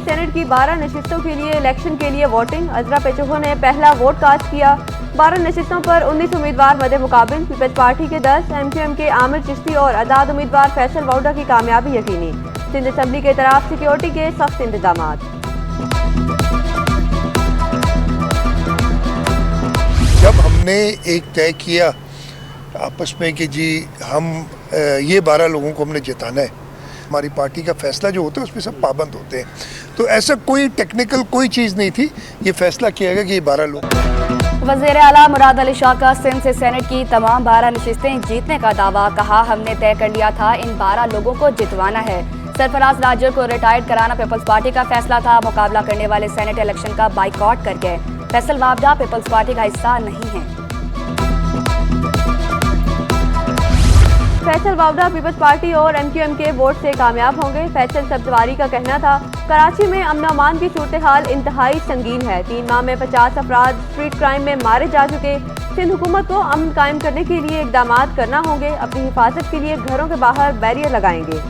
Senate की 12 नशिस्तों के लिए इलेक्शन के लिए वोटिंग। अजरा पेचोहो ने पहला वोट कास्ट किया। 12 नशिस्तों पर 19 उम्मीदवार मदे मुकाबिल। पीपल्स पार्टी के 10, MQM के आमिर चिश्ती और आजाद उम्मीदवार फैसल वाउडा की कामयाबी यकीनी। सिंध असम्बली के तरफ सिक्योरिटी के सख्त इंतजाम। जब हमने एक तय किया आपस में कि जी हम ये 12 लोगों को हमने जिताना है, हमारी पार्टी का फैसला जो होता है उसमें सब पाबंद होते हैं, तो ऐसा कोई टेक्निकल कोई चीज़ नहीं थी। ये फैसला किया गया कि ये 12 लोग। वज़ीर आला मुराद अली शाह का सिंध से सेनेट की तमाम 12 नशिस्तें जीतने का दावा। कहा, हमने तय कर लिया था इन 12 लोगों को जितवाना है। सरफराज राजर को रिटायर्ड कराना पीपल्स पार्टी का फैसला था। मुकाबला करने वाले सेनेट इलेक्शन का बाइकआउट कर गए। फैसल वावडा पीपल्स पार्टी का हिस्सा नहीं है। फैसल वावडा पीपल्स पार्टी और MQM के वोट से कामयाब होंगे। फैसल सब्जवारी का कहना था, कराची में अमन अमान की सूरत हाल इंतहाई संगीन है। 3 माह में 50 अफराद स्ट्रीट क्राइम में मारे जा चुके। सिंध हुकूमत को अमन कायम करने के लिए इकदाम करना होंगे। अपनी हिफाजत के लिए घरों के बाहर बैरियर लगाएंगे।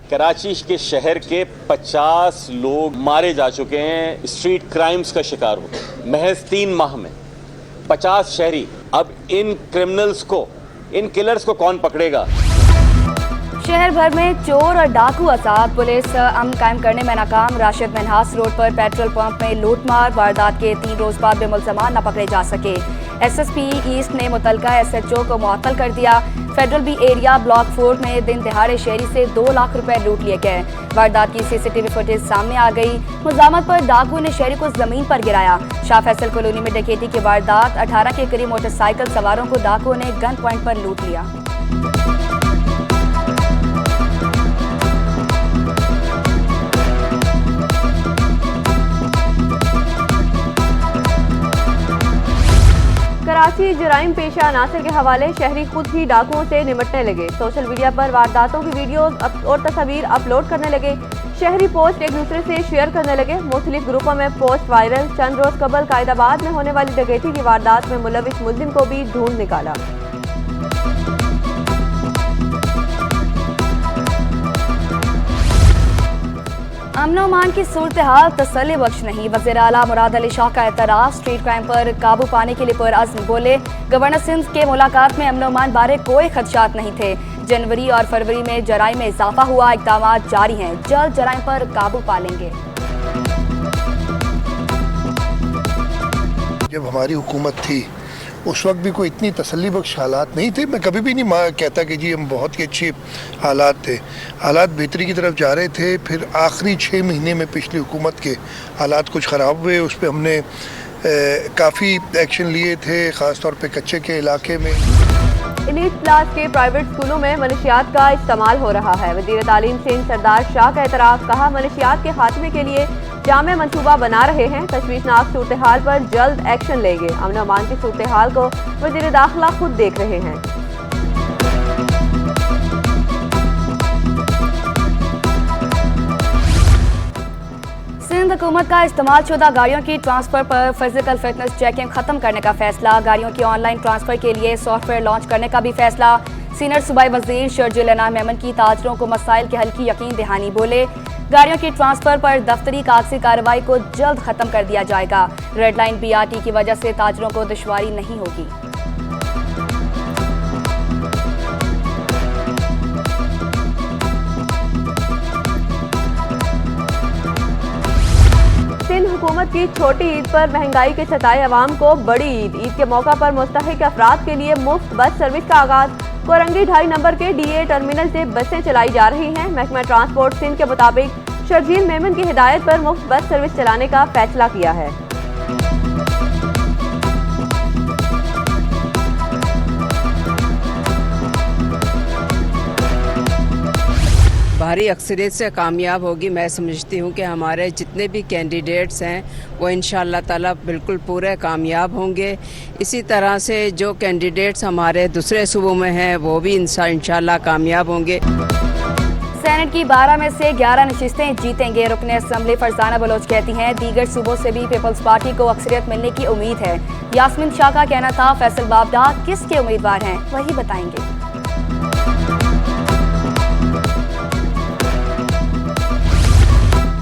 कराची के शहर के 50 लोग मारे जा चुके हैं, स्ट्रीट क्राइम्स का शिकार हो महज 3 माह में 50 शहरी। अब इन क्रिमिनल्स को, इन किलर्स को कौन पकड़ेगा? शहर भर में चोर और डाकू असाद। पुलिस अमन कायम करने में नाकाम। राशिद मिनहास रोड पर पेट्रोल पंप में लूटमार। वारदात के 3 रोज बाद भी मुलजमान न पकड़े जा सके। SSP ईस्ट ने मुतलका SHO को मुअत्तल कर दिया। फेडरल बी एरिया ब्लॉक 4 में दिन दिहाड़े शहरी से 2 लाख रुपए लूट लिए गए। वारदात की CCTV फुटेज सामने आ गई। मुजामत पर डाकू ने शहरी को जमीन पर गिराया। शाह फैसल कॉलोनी में डकैती की वारदात। 18 के करीब मोटरसाइकिल सवारों को डाकू ने गन पॉइंट पर लूट लिया। कराची जराइम पेशा अनासर के हवाले शहरी खुद ही डाकुओं से निपटने लगे। सोशल मीडिया पर वारदातों की वीडियोस और तस्वीर अपलोड करने लगे। शहरी पोस्ट एक दूसरे से शेयर करने लगे। मुख्तलिफ ग्रुपों में पोस्ट वायरल। चंद रोज कबल कायदाबाद में होने वाली डकैती की वारदात में मुलविस मुल्जिम को भी ढूंढ निकाला। अमन अमान की सूरत हाल तसल्ली बख्श नहीं। वज़ीर आला मुराद अली शाह का एतराफ़। स्ट्रीट क्राइम पर काबू पाने के लिए पुरअज़्म बोले। गवर्नर सिंध के मुलाकात में अमन अमान बारे कोई खदशात नहीं थे। जनवरी और फरवरी में जराइम में इजाफा हुआ। इक़दाम जारी हैं। जल्द जराइम पर काबू पा लेंगे। जब हमारी हुकूमत थी उस वक्त भी कोई इतनी तसल्ली बख्श हालात नहीं थे। मैं कभी भी नहीं कहता कि जी हम बहुत ही अच्छे हालात थे। हालात बेहतरी की तरफ जा रहे थे। फिर आखिरी 6 महीने में पिछली हुकूमत के हालात कुछ ख़राब हुए। उस पर हमने काफ़ी एक्शन लिए थे, ख़ास तौर पे कच्चे के इलाके में। एलीट क्लास के प्राइवेट स्कूलों में मनशियात का इस्तेमाल हो रहा है। वज़ीर तालीम सिंध सरदार शाह का एतराफ़। कहा, मनशियात के खात्मे के लिए जामे मंसूबा बना रहे हैं। तशवीशनाक सूरत हाल पर जल्द एक्शन लेंगे। अमन अमान की सूरत हाल को वज़ीर दाखिला खुद देख रहे हैं। सिंध हुकूमत का इस्तेमाल शुदा गाड़ियों की ट्रांसफर पर फिजिकल फिटनेस चेकिंग खत्म करने का फैसला। गाड़ियों की ऑनलाइन ट्रांसफर के लिए सॉफ्टवेयर लॉन्च करने का भी फैसला। सीनियर सूबाई वजीर शर्जील अनाम मेमन की ताजरों को मसाइल के हल की यकीन दहानी। बोले, गाड़ियों की ट्रांसफर पर दफ्तरी कागजी कार्रवाई को जल्द खत्म कर दिया जाएगा। रेड लाइन BRT की वजह से ताजरों को दुश्वारी नहीं होगी। सिंध हुकूमत की छोटी ईद पर महंगाई के सताए अवाम को बड़ी ईद। ईद के मौका पर मुस्तहिक अफराद के लिए मुफ्त बस सर्विस का आगाज। कोरंगी 2.5 नंबर के DA टर्मिनल से बसें चलाई जा रही हैं। महकमा ट्रांसपोर्ट सिंध के मुताबिक शर्जील मेमन की हिदायत पर मुफ्त बस सर्विस चलाने का फैसला किया है। भारी अक्सरियत से कामयाब होगी। मैं समझती हूँ कि हमारे जितने भी कैंडिडेट्स हैं वो इंशाअल्लाह ताला बिल्कुल पूरे कामयाब होंगे। इसी तरह से जो कैंडिडेट्स हमारे दूसरे सूबों में हैं वो भी इंशाअल्लाह कामयाब होंगे। सेनेट की 12 में से 11 नशिस्तें जीतेंगे। रुकने असम्बली फरजाना बलोच कहती हैं दीगर सूबों से भी पीपल्स पार्टी को अक्सरियत मिलने की उम्मीद है। यास्मीन शाह का कहना था फैसल बाबडा किसके उम्मीदवार हैं वही बताएंगे।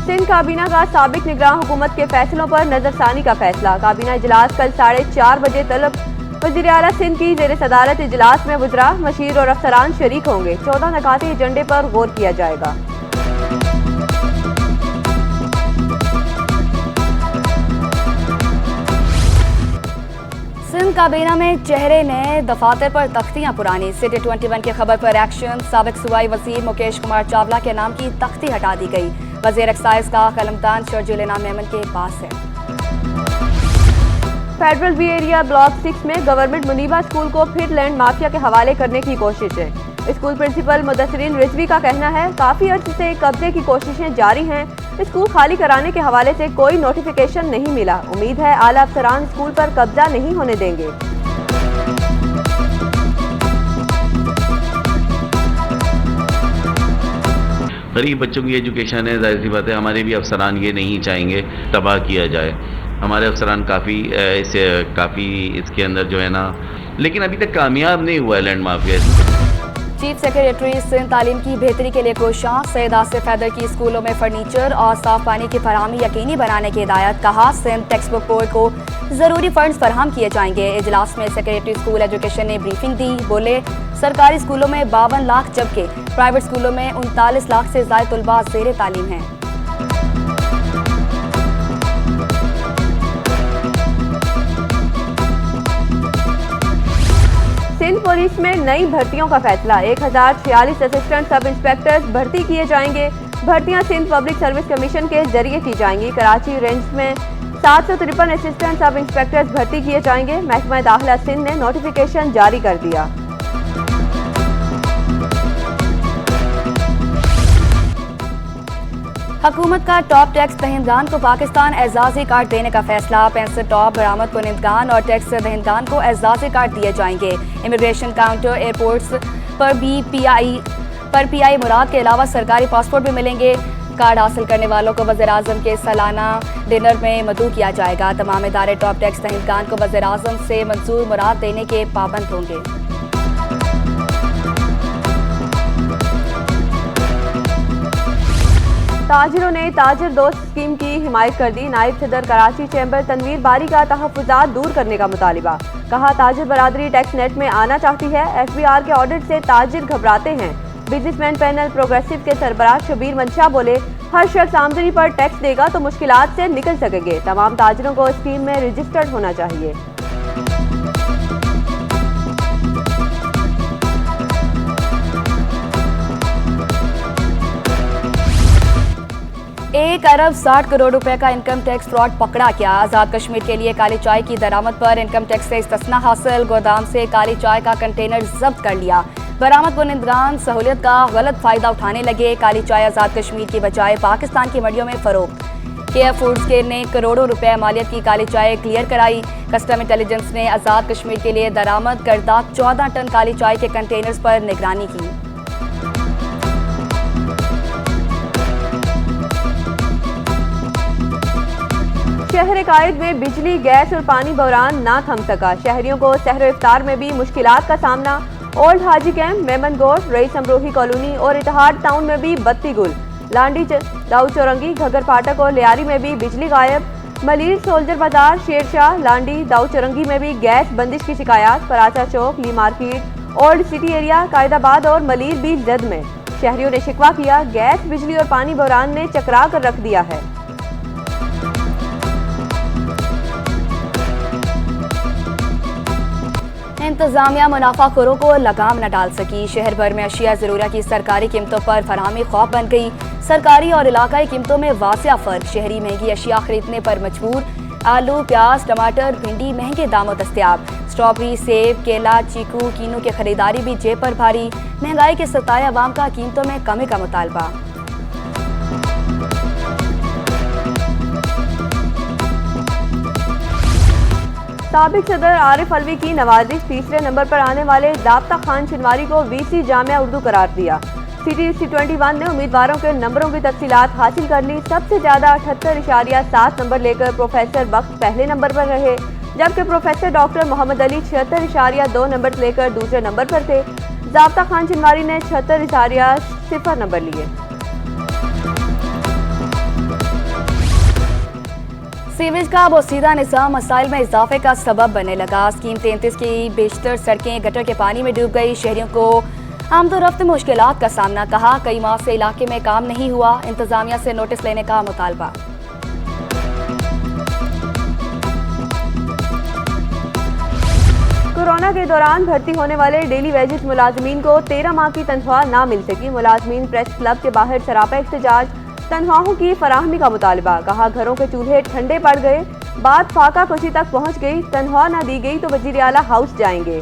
सिंध काबीना का साबिक निगरान हुकूमत के फैसलों पर नजरसानी का फैसला। काबीना इजलास कल 4:30 बजे तलब। वज़ीर आला सिंध की ज़ेर सदारत इजलास में वज़रा, मशीर और अफसरान शरीक होंगे। 14 नकाती एजेंडे पर गौर किया जाएगा। सिंध काबीना में चेहरे नए, दफातर पर तख्तियां पुरानी। सिटी 21 की खबर पर एक्शन। साबिक सूबाई वजीर मुकेश कुमार चावला के नाम की तख्ती हटा दी गई। वजीर एक्साइज का कलमतान शर्जुल इनाम मेमन के पास है। फेडरल बी एरिया ब्लॉक 6 में गवर्नमेंट मुनीबा स्कूल को फिर लैंड माफिया के हवाले करने की कोशिश है। स्कूल प्रिंसिपल मुदस्सिरीन रिजवी का कहना है काफ़ी अर्से से कब्जे की कोशिशें जारी हैं। स्कूल खाली कराने के हवाले से कोई नोटिफिकेशन नहीं मिला। उम्मीद है आला अफसरान स्कूल पर कब्जा नहीं होने देंगे। गरीब बच्चों की एजुकेशन है, जाहिर सी बात है हमारे भी अफसरान ये नहीं चाहेंगे तबाह किया जाए। हमारे अफसरान काफ़ी इसके अंदर जो है ना, लेकिन अभी तक कामयाब नहीं हुआ है land mafia. Chief secretary Sindh तालीम की बेहतरी के लिए कोशां। सैयद आसिफ हैदर की स्कूलों में फर्नीचर और साफ पानी की फराहमी यकीनी बनाने की हिदायत। कहा सिंध टेक्स्ट बुक बोर्ड को ज़रूरी फंड्स फराहम किए जाएंगे। इजलास में सेक्रेटरी स्कूल एजुकेशन ने ब्रीफिंग दी। बोले सरकारी स्कूलों में 52 लाख जबकि प्राइवेट स्कूलों में 39 लाख से ज़ायद तलबा ज़ेर तालीम हैं। सिंध पुलिस में नई भर्तियों का फैसला। 1046 असिस्टेंट सब इंस्पेक्टर्स भर्ती किए जाएंगे। भर्तियां सिंध पब्लिक सर्विस कमीशन के जरिए की जाएंगी। कराची रेंज में 753 असिस्टेंट सब इंस्पेक्टर्स भर्ती किए जाएंगे। महकमा दाखिला सिंध ने नोटिफिकेशन जारी कर दिया। हुकूमत का टॉप टैक्स दहिंदगान को पाकिस्तान एजाजी कार्ड देने का फैसला। 65 टॉप बरामद कुनिंदगान और टैक्स दहिंदगान को एजाजी कार्ड दिए जाएंगे। इमिग्रेशन काउंटर, एयरपोर्ट्स पर भी पीआई मुराद के अलावा सरकारी पासपोर्ट भी मिलेंगे। कार्ड हासिल करने वालों को वज़ीर-ए-आज़म के सालाना डिनर में मदऊ किया जाएगा। तमाम इदारे टॉप टैक्स दहिंदगान को वज़ीर-ए-आज़म से मंजूर मुराद देने के पाबंद होंगे। ताजिरों ने ताजिर दोस्त स्कीम की हिमायत कर दी। नायब सदर कराची चैम्बर तनवीर बारी का तहफ़्फ़ुज़ात दूर करने का मुतालिबा। कहा ताजिर बरादरी टैक्स नेट में आना चाहती है। FBR के ऑडिट से ताजिर घबराते हैं। बिजनेसमैन पैनल प्रोग्रेसिव के सरबराह शबीर मंशा बोले हर शख्स आमदनी पर टैक्स देगा तो मुश्किलात से निकल सकेंगे। तमाम ताजिरों को स्कीम में रजिस्टर्ड होना चाहिए। एक अरब 60 करोड़ रुपए का इनकम टैक्स फ्रॉड पकड़ा गया। आज़ाद कश्मीर के लिए काली चाय की दरामद पर इनकम टैक्स से इस्तिस्ना हासिल। गोदाम से काली चाय का कंटेनर जब्त कर लिया। बरामद कुनिंदगान सहूलियत का गलत फायदा उठाने लगे। काली चाय आज़ाद कश्मीर की बजाय पाकिस्तान की मंडियों में फरोख्त। केयर फूड्स के ने करोड़ों रुपए मालियत की काली चाय क्लियर कराई। कस्टम इंटेलिजेंस ने आज़ाद कश्मीर के लिए दरामद करदा 14 टन काली चाय के कंटेनर्स पर निगरानी की। शहर कायद में बिजली, गैस और पानी बहरान ना थम सका। शहरियों को सहर इफ्तार में भी मुश्किलात का सामना। ओल्ड हाजी कैंप, मेमनगोड़, रईस अमरोही कॉलोनी और इतिहाद टाउन में भी बत्ती गुल। लांडी, दाऊ चौरंगी, घगर फाटक और लियारी में भी बिजली गायब। मलीर, सोल्जर बाजार, शेरशाह, लांडी, दाऊ चौरंगी में भी गैस बंदिश की शिकायत। Paracha Chowk, Lea market, old city area, Qaidabad और मलीर भी जद में। शहरियों ने शिकवा किया गैस, बिजली और पानी बहरान ने चकरा कर रख दिया है। इंतजामिया मुनाफाखोरों को लगाम न डाल सकी। शहर भर में अशिया ज़रूरिया की सरकारी कीमतों पर फराहमी खौफ बन गई। सरकारी और इलाकाई कीमतों में वासिया फ़र्क। शहरी महंगी अशिया खरीदने पर मजबूर। आलू, प्याज, टमाटर, भिंडी महंगे दामों दस्तयाब। स्ट्रॉबेरी, सेब, केला, चीकू, कीनू की खरीदारी भी जेब पर भारी। महंगाई के सताए अवाम का कीमतों में कमी का मुतालबा। साबिक सदर आरिफ अलवी की नवाजिश। तीसरे नंबर पर आने वाले दाबता खान शिनवारी को VC जामिया उर्दू करार दिया। CT21 ने उम्मीदवारों के नंबरों की तफसीलात हासिल कर ली। सबसे ज़्यादा 78.7 नंबर लेकर प्रोफेसर बख्श पहले नंबर पर रहे, जबकि professor doctor Mohammad Ali 76.2 number लेकर दूसरे नंबर पर थे। ज़ाब्ता खान चिनवारी ने 76.0 नंबर लिए। सीवेज का बोसीदा निज़ाम मसाइल में इजाफे का सबब बनने लगा। स्कीम 33 की बेशतर सड़कें गटर के पानी में डूब गई। शहरियों को आमदोरफ्त मुश्किलात का सामना, कहा कई माह से इलाके में काम नहीं हुआ। इंतजामिया से नोटिस लेने का मुतालबा। कोरोना के दौरान भर्ती होने वाले डेली वेजेस मुलाजमीन को 13 माह की तनख्वाह ना मिल सकी। मुलाजमीन प्रेस क्लब के बाहर सरापा एहतजाज, तनख्वाहों की फराहमी का मुतालबा। कहा घरों के चूल्हे ठंडे पड़ गए, बात फाका कुशी तक पहुंच गई। तनख्वाह ना दी गई तो वजीर आला हाउस जाएंगे।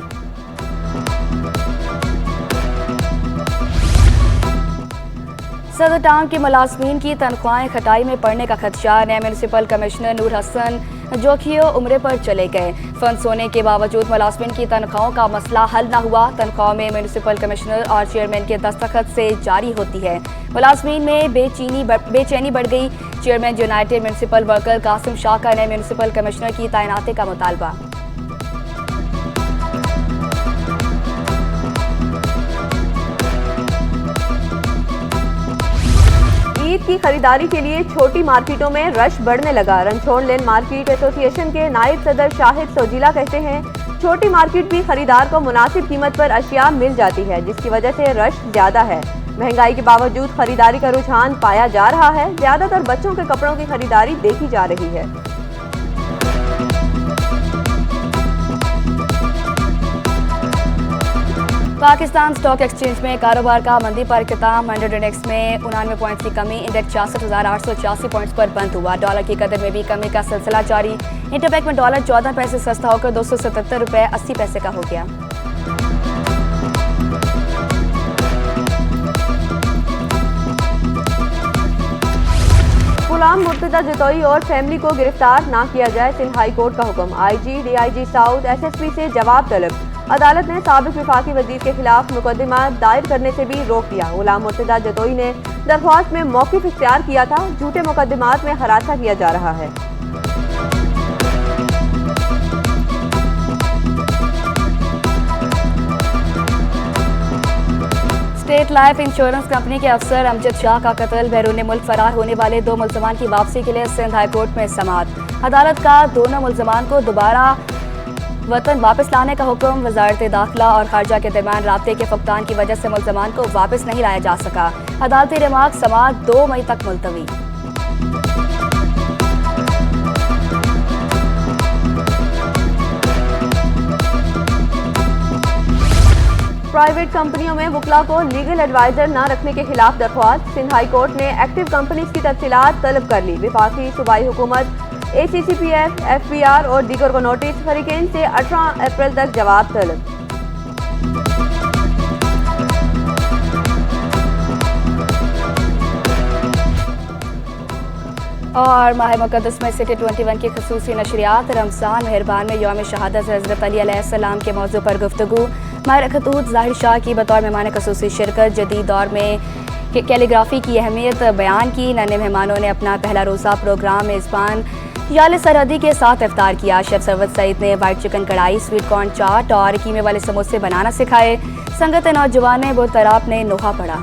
सदर टाउन के मुलाजमीन की तनख्वाहें खटाई में पड़ने का खदशा। नए म्यूनसिपल कमिश्नर नूर हसन जोखियो उम्रे पर चले गए। फंड्स होने के बावजूद मुलाजमीन की तनख्वाहों का मसला हल न हुआ। तनख्वाह में म्यूनसिपल कमिश्नर और चेयरमैन के दस्तखत से जारी होती है। मुलाजमीन में बेचैनी बढ़ गई। Chairman united municipal worker Qasim Shah का नए म्यूनसिपल कमिश्नर की तैनाती का मुतालबा। ईद की खरीदारी के लिए छोटी मार्केटों में रश बढ़ने लगा। रंछोड़ लेन मार्केट एसोसिएशन के नायब सदर शाहिद सोजीला कहते हैं, छोटी मार्केट भी खरीदार को मुनासिब कीमत पर अशिया मिल जाती है, जिसकी वजह से रश ज्यादा है। महंगाई के बावजूद खरीदारी का रुझान पाया जा रहा है। ज्यादातर बच्चों के कपड़ों की खरीदारी देखी जा रही है। पाकिस्तान स्टॉक एक्सचेंज में कारोबार का मंदी पर इख्तिताम। 100 इंडेक्स में 99 पॉइंट्स की कमी, इंडेक्स 66,886 पॉइंट्स पर बंद हुआ। डॉलर की कदर में भी कमी का सिलसिला जारी। इंटरबैंक में डॉलर 14 पैसे सस्ता होकर 277 रुपये 80 पैसे का हो गया। गुलाम मुर्तजा जतोई और फैमिली को गिरफ्तार ना किया जाए, सिंध हाई कोर्ट का हुक्म। IG, DIG साउथ, SSP से जवाब तलब। अदालत ने साबिक वफाकी वजीर के खिलाफ मुकदमा दायर करने से भी रोक दिया। गुलाम मुर्तजा जतोई ने दरख्वास्त में मौक़िफ़ इख्तियार किया था। झूठे मुकदमात में हरासा किया जा रहा है। स्टेट लाइफ इंश्योरेंस कंपनी के अफसर अमजद शाह का कत्ल, बैरून मुल्क फरार होने वाले 2 मुल्ज़मान की वापसी के लिए सिंध हाई कोर्ट में समाअत। अदालत का दोनों मुल्ज़मान को दोबारा वतन वापस लाने का हुक्म। वजारत दाखिला और खारजा के दरमियान राब्ते के फुकतान की वजह से मुल्ज़मान को वापस नहीं लाया जा सका। अदालती रिमार्क समाअत 2 मई तक मुलतवी। प्राइवेट कंपनियों में वकला को लीगल एडवाइजर न रखने के खिलाफ दरख्वास्त। सिंध हाई कोर्ट ने एक्टिव कंपनीज की तफसीलात तलब कर ली। विफाकी सूबाई हुकूमत, ACCPF, FBR और दीगर को नोटिस। हरिकेन से 18 अप्रैल तक जवाब तलब। और माह मुक़द्दस में CT21 की खसूसी नशरियात। रमज़ान मेहरबान में यौम शहादत हज़रत अली अलैहिस्सलाम के मौजू पर गुफ्तगू। माहिर खतूत ज़ाहिर शाह की बतौर मेहमान खसूसी शिरकत। जदीद दौर में कैलीग्राफी की अहमियत बयान की। नन्हे मेहमानों ने अपना पहला रोज़ा प्रोग्राम मेज़बान याल सरहदी के साथ इफ्तार किया। शेफ सरवत सईद ने वाइट चिकन कढ़ाई, स्वीट कॉर्न चाट और कीमे वाले समोसे बनाना सिखाए। संगत नौजवान बुरतराब ने नोहा पढ़ा।